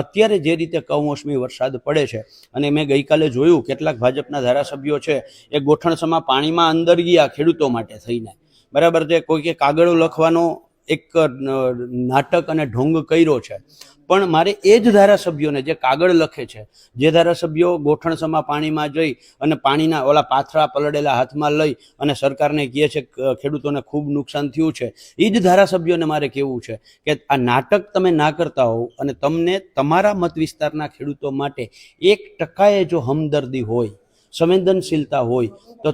અત્યારે જે રીતે કમોસમી વરસાદ પડે છે અને મેં ગઈકાલે જોયું કેટલાક ભાજપના ધારાસભ્યો છે એ ગોઠણસમા પાણીમાં અંદર ગયા ખેડૂતો માટે થઈને, બરાબર છે, કોઈકે કાગળો લખવાનો એક નાટક અને ઢોંગ કર્યો છે. પણ મારે એ જ ધારાસભ્યોને જે કાગળ લખે છે, જે ધારાસભ્યો ગોઠણસમા પાણીમાં જઈ અને પાણીના ઓલા પાથરા પલળેલા હાથમાં લઈ અને સરકારને કહે છે ખેડૂતોને ખૂબ નુકસાન થયું છે, એ જ ધારાસભ્યોને મારે કહેવું છે કે આ નાટક તમે ના કરતા હોવ અને તમને તમારા મત વિસ્તારના ખેડૂતો માટે 1% જો હમદર્દી હોય, સંવેદનશીલતા હોય, તો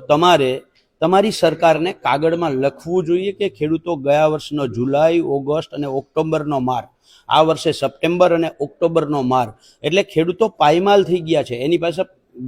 તમારી સરકારને કાગળમાં લખવું જોઈએ કે ખેડૂતો ગયા વર્ષનો જુલાઈ, ઓગસ્ટ અને ઓક્ટોબરનો માર, આ વર્ષે સપ્ટેમ્બર અને ઓક્ટોબરનો માર, એટલે ખેડૂતો પાયમાલ થઈ ગયા છે. એની પાસે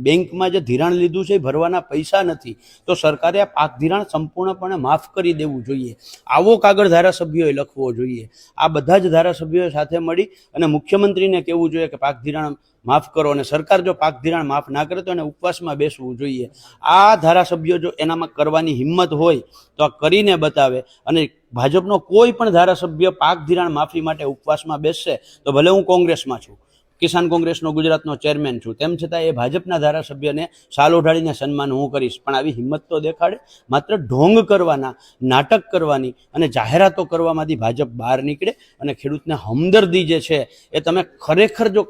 બેંકમાં જે ધિરાણ લીધું છે એ ભરવાના પૈસા નથી, તો સરકારે આ પાક ધિરાણ સંપૂર્ણપણે માફ કરી દેવું જોઈએ. આવો કાગળ ધારાસભ્યોએ લખવો જોઈએ. આ બધા જ ધારાસભ્યોએ સાથે મળી અને મુખ્યમંત્રીને કહેવું જોઈએ કે પાક ધિરાણ માફ કરો, અને સરકાર જો પાક ધિરાણ માફ ના કરે તો એને ઉપવાસમાં બેસવું જોઈએ. આ ધારાસભ્યો જો એનામાં કરવાની હિંમત હોય તો આ કરીને બતાવે. અને ભાજપનો કોઈ પણ ધારાસભ્ય પાક ધિરાણ માફી માટે ઉપવાસમાં બેસશે તો ભલે હું કોંગ્રેસમાં છું, કિસાન કોંગ્રેસનો ગુજરાતનો ચેરમેન છું, તેમ છતાં એ ભાજપના ધારાસભ્યને સાલ ઓઢાડીને સન્માન હું કરીશ. પણ આવી હિંમત તો દેખાડે. માત્ર ઢોંગ કરવાના, નાટક કરવાની અને જાહેરાતો કરવામાંથી ભાજપ બહાર નીકળે અને ખેડૂતને હમદર્દી જે છે એ તમે ખરેખર જો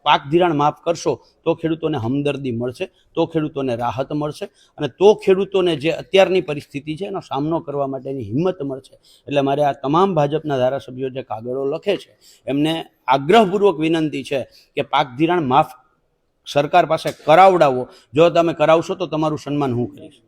પાક ધિરાણ માફ કરશો તો ખેડૂતોને હમદર્દી મળશે, તો ખેડૂતોને રાહત મળશે અને તો ખેડૂતોને જે અત્યારની પરિસ્થિતિ છે એનો સામનો કરવા માટેની હિંમત મળશે. એટલે મારે આ તમામ ભાજપના ધારાસભ્યો જે કાગળો લખે છે એમને આગ્રહપૂર્વક વિનંતી છે કે પાક ધિરાણ માફ સરકાર પાસે કરાવડાવો. જો તમે કરાવશો તો તમારું સન્માન હું કરીશ.